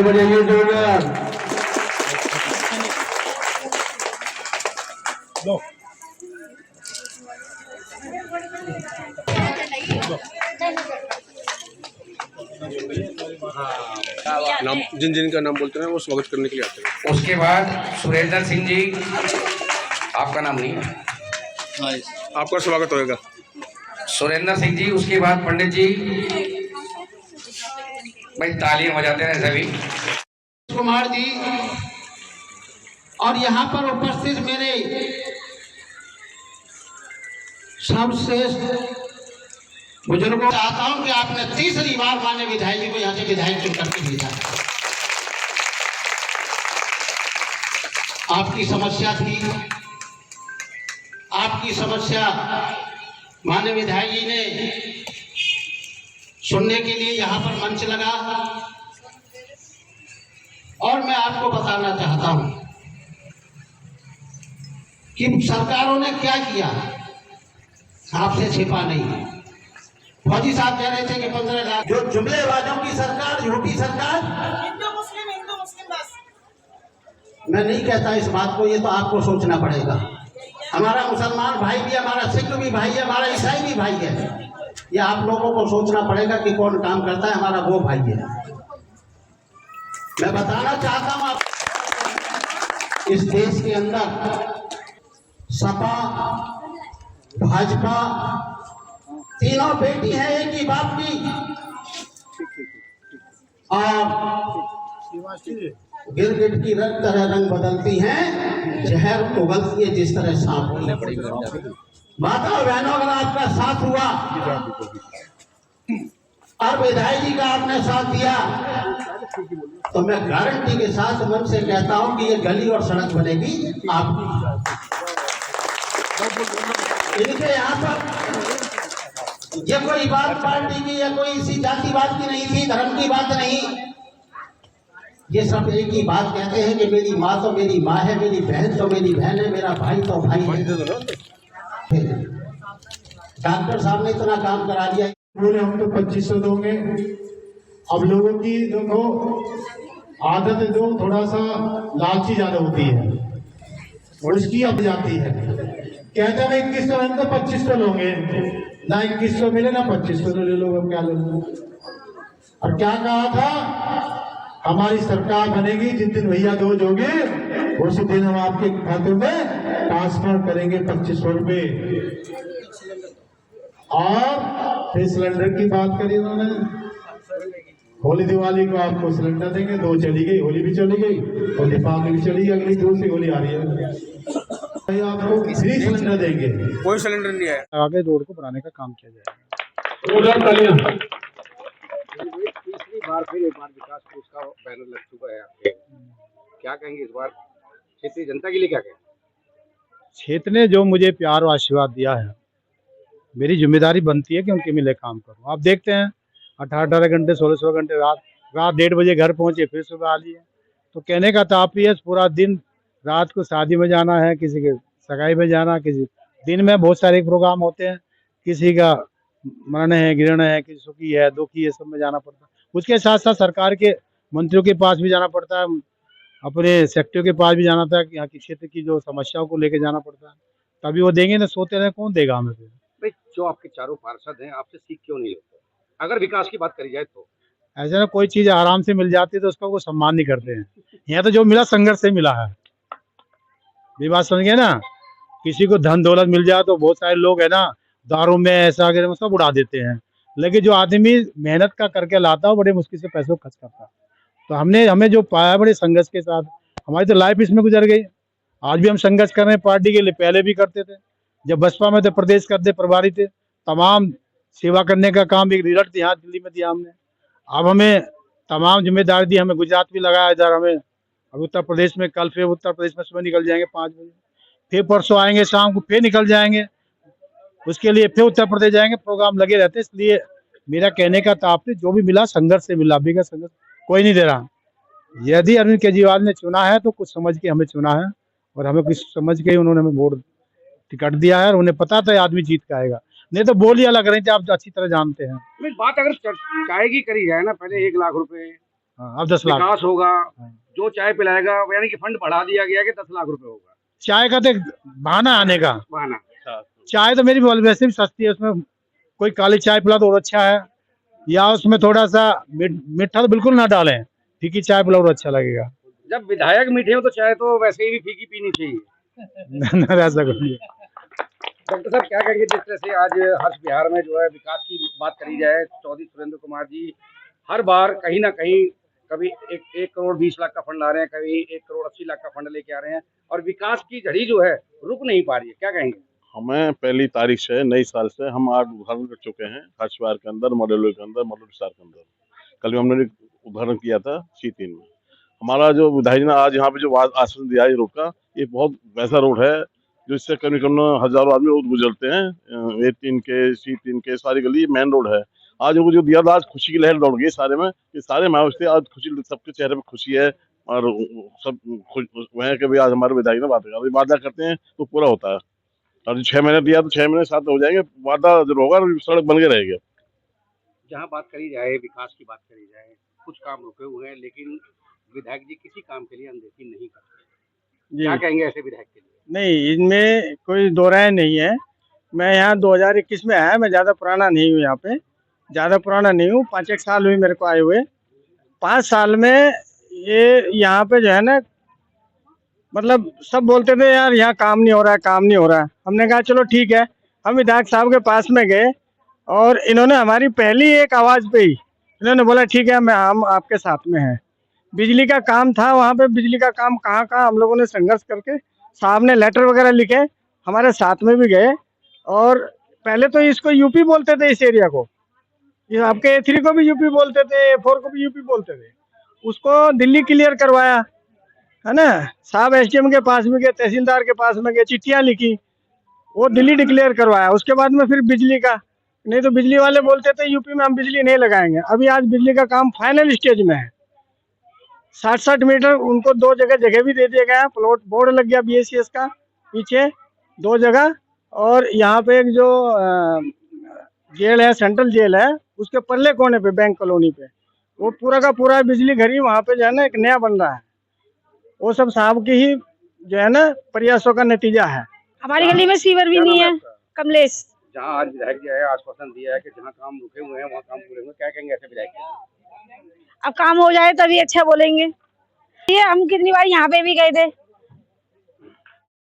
बजाइए जोरदार। नाम जिन जिन का नाम बोलते हैं वो स्वागत करने के लिए आते हैं। उसके बाद सुरेंद्र सिंह जी, आपका नाम नहीं है, आपका स्वागत होएगा। सुरेंद्र सिंह जी, उसके बाद पंडित जी। भाई तालियां बजाते हैं सभी। कुमार जी और यहाँ पर उपस्थित मेरे सर्वश्रेष्ठ बुजुर्गों, चाहता हूं कि आपने तीसरी बार माननीय विधायक जी को यहाँ से विधायक चुन करके भेजा। आपकी समस्या थी, आपकी समस्या माननीय विधायक जी ने सुनने के लिए यहाँ पर मंच लगा और मैं आपको बताना चाहता हूं कि सरकारों ने क्या किया, आपसे छिपा नहीं। फौजी साहब कह रहे थे कि 15 लाख, जो जुमलेबाजों की सरकार, झूठी सरकार। हिंदू मुस्लिम बस। मैं नहीं कहता इस बात को, ये तो आपको सोचना पड़ेगा। हमारा मुसलमान भाई भी, हमारा सिख भी भाई है, हमारा ईसाई भी भाई है। ये आप लोगों को सोचना पड़ेगा कि कौन काम करता है, हमारा वो भाई है। मैं बताना चाहता हूं आप, इस देश के अंदर सपा भाजपा तीनों बेटी है एक ही बाप की, और गिरगिट की तरह रंग बदलती हैं, जहर उगलती है जिस तरह सांप। माता बहनों, अगर आपका साथ हुआ और विधायक जी का आपने साथ दिया तो मैं गारंटी के साथ मन से कहता हूं कि ये गली और सड़क बनेगी आपकी। इनके यहाँ पर ये कोई बात पार्टी की या कोई इसी जातिवाद की नहीं थी, धर्म की बात नहीं। ये सब एक ही बात कहते हैं कि मेरी माँ तो मेरी माँ है, मेरी बहन तो मेरी बहन है, मेरा भाई तो भाई है। डॉक्टर साहब ने इतना काम करा दिया, बोले हम तो 2500 दोगे। अब लोगों की देखो आदत है, जो थोड़ा सा लालची ज्यादा होती है और उसकी अब जाती है। कहते हैं 2100 हम तो 2500 लोगे, ना 2100 मिले ना 2500 ले लो, अब क्या ले लो। और क्या कहा था, हमारी सरकार बनेगी जिस दिन भैया दो जोगे उसी दिन हम आपके खाते में ट्रांसफर करेंगे 2500 रुपए। और फिर सिलेंडर की बात करी उन्होंने, होली दिवाली को आपको सिलेंडर देंगे, 2 चली गई, होली भी चली गई और दीपावली भी चली गई, अगली दूसरी होली आ रही है, आपको फ्री सिलेंडर देंगे। कोई सिलेंडर नहीं आया। आगे रोड को बनाने का काम किया जाएगा। तीसरी बार फिर एक बार विकास कोष का बैनर लग चुका है आपके, क्या कहेंगे इस बार क्षेत्रीय जनता के लिए, क्या कहेंगे? क्षेत्र ने जो मुझे प्यार और आशीर्वाद दिया है, मेरी जिम्मेदारी बनती है कि उनके मिले काम करूं। आप देखते हैं 18-18 घंटे 16 घंटे रात 1:30 बजे घर पहुंचे, फिर सुबह आ लिए। तो कहने का तात्पर्य पूरा दिन, रात को शादी में जाना है, किसी के सगाई में जाना, किसी दिन में बहुत सारे प्रोग्राम होते हैं, किसी का मरण है, गिरण है, किसी सुखी है, दुखी है, सब में जाना पड़ता है। उसके साथ साथ सरकार के मंत्रियों के पास भी जाना पड़ता है, अपने सेक्रेटरी के पास भी जाना था, कि यहाँ की क्षेत्र की जो समस्याओं को लेके जाना पड़ता है, तभी वो देंगे ना। सोते रहे कौन देगा हमें? फिर भाई जो आपके चारों पार्षद हैं, आपसे सीख क्यों नहीं लेते? अगर विकास की बात करी जाए तो ऐसा ना, कोई चीज आराम से मिल जाती है तो उसका कोई सम्मान नहीं करते हैं। यहाँ तो जो मिला संघर्ष से मिला है। ये बात समझ गए ना, किसी को धन दौलत मिल जाए तो बहुत सारे लोग है ना दारू में ऐसा वगैरह सब उड़ा देते हैं, लेकिन जो आदमी मेहनत का करके लाता है बड़े मुश्किल से पैसों खर्च करता है। तो हमें जो पाया बड़े संघर्ष के साथ, हमारी तो लाइफ इसमें गुजर गई। आज भी हम संघर्ष कर रहे हैं पार्टी के लिए, पहले भी करते थे। जब बसपा में थे, प्रदेश करते प्रभारी थे, तमाम सेवा करने का काम एक रिजल्ट यहाँ दिल्ली में दिया हमने। अब हमें तमाम जिम्मेदारी दी, हमें गुजरात भी लगाया, इधर हमें अब उत्तर प्रदेश में, कल फिर उत्तर प्रदेश में सुबह निकल जाएंगे 5 बजे, फिर परसों आएंगे शाम को, फिर निकल जाएंगे, उसके लिए फिर उत्तर प्रदेश जाएंगे। प्रोग्राम लगे रहते। इसलिए मेरा कहने का तात्पर्य जो भी मिला संघर्ष से मिला, अभी का संघर्ष कोई नहीं दे रहा। यदि अरविंद केजरीवाल ने चुना है तो कुछ समझ के हमें चुना है, और हमें कुछ समझ के उन्होंने हमें वोट टिकट दिया है, और उन्हें पता था आदमी जीत के आएगा, नहीं तो बोलियां लग रही थी, आप अच्छी तरह जानते हैं। बात अगर चाय की करी जाए ना, पहले 1 लाख रुपए हाँ, अब 10 लाख। विकास होगा, जो चाय पिलाएगा, यानी कि फंड बढ़ा दिया गया कि 10 लाख रुपए होगा चाय का तो एक बहाना आने का। बहाना। चाय तो मेरी वैसे भी सस्ती है, उसमें कोई काली चाय पिला तो और अच्छा है, या उसमें थोड़ा सा मीठा तो बिल्कुल ना डालें, फीकी चाय पिलाओ तो अच्छा लगेगा। जब विधायक मीठे हो तो चाय तो वैसे ही भी फीकी पीनी चाहिए। ऐसा कुछ नहीं। डॉक्टर साहब क्या कहेंगे, जिस तरह से आज हर्ष बिहार में जो है विकास की बात करी जाए, चौधरी सुरेंद्र कुमार जी हर बार कहीं ना कहीं कभी 1 करोड़ 20 लाख का फंड ला रहे हैं, कभी 1 करोड़ 80 लाख का फंड लेके आ रहे हैं, और विकास की झड़ी जो है रुक नहीं पा रही है, क्या कहेंगे? हमें पहली तारीख से नई साल से हम 8 उदाहरण कर चुके हैं, हर्ष बिहार के अंदर, मॉडल के अंदर, मॉडल विस्तार के अंदर। कल भी हमने एक उदाहरण किया था C3 में। हमारा जो विधायक ने आज यहाँ पे जो आश्वासन दिया है रोड का, ये बहुत वैसा रोड है जो इससे कम से कम हजारों आदमी रोज गुजरते हैं। A3 के C3 के सारी गली मेन रोड है। आज उनको जो दिया था, आज खुशी की लहर दौड़ गई सारे में, ये सारे माहौल से आज खुशी, सबके चेहरे पे खुशी है, और सब खुश है कि भाई आज हमारे विधायक ने वादा करते हैं तो पूरा होता है। और 6 महीने दिया तो 6 महीने साथ हो जाएंगे, वादा जो होगा सड़क बन के रहेगी। जहाँ बात करी जाए, विकास की बात करी जाए, कुछ काम रुके हुए हैं, लेकिन विधायक जी किसी काम के लिए अनदेखी नहीं करते। क्या कहेंगे ऐसे विधायक के लिए? नहीं, इनमें कोई दो राय नहीं है। मैं यहाँ 2021 में आया, मैं ज़्यादा पुराना नहीं हूँ, यहाँ पे ज़्यादा पुराना नहीं हूँ, 5-1 साल हुई मेरे को आए हुए। 5 साल में ये यहाँ पे जो है ना, मतलब सब बोलते थे यार यहाँ काम नहीं हो रहा है, काम नहीं हो रहा है। हमने कहा चलो ठीक है, हम विधायक साहब के पास में गए, और इन्होंने हमारी पहली एक आवाज़ पे ही इन्होंने बोला ठीक है, हम आपके साथ में हैं। बिजली का काम था वहाँ पे, बिजली का काम कहाँ हम लोगों ने संघर्ष करके, साहब ने लेटर वगैरह लिखे, हमारे साथ में भी गए। और पहले तो इसको यूपी बोलते थे, इस एरिया को, ये आपके A3 को भी यूपी बोलते थे, A4 को भी यूपी बोलते थे। उसको दिल्ली क्लियर करवाया, है ना, साहब SDM के पास में गए, तहसीलदार के पास में गए, चिट्ठियाँ लिखी, वो दिल्ली डिक्लेयर करवाया। उसके बाद में फिर बिजली का, नहीं तो बिजली वाले बोलते थे यूपी में हम बिजली नहीं लगाएंगे। अभी आज बिजली का काम फाइनल स्टेज में है। 60-60 मीटर उनको 2 जगह भी दे दिया गया, प्लॉट बोर्ड लग गया BSCS का पीछे 2 जगह। और यहाँ पे एक जो जेल है, सेंट्रल जेल है, उसके परले कोने पे बैंक कॉलोनी पे वो पूरा का पूरा बिजली घर ही वहाँ पे जो है ना एक नया बन रहा है। वो सब साहब की ही जो है ना प्रयासों का नतीजा है। हमारी गली में सीवर भी नहीं है। कमलेश। जहाँ आज विधायक जी आए, आश्वासन दिया है कि जहाँ काम रुके हुए हैं वहाँ काम पूरे होंगे, क्या कहेंगे ऐसे विधायक के? अब काम हो जाए तभी अच्छा बोलेंगे। ये हम कितनी बार यहाँ पे भी गए थे,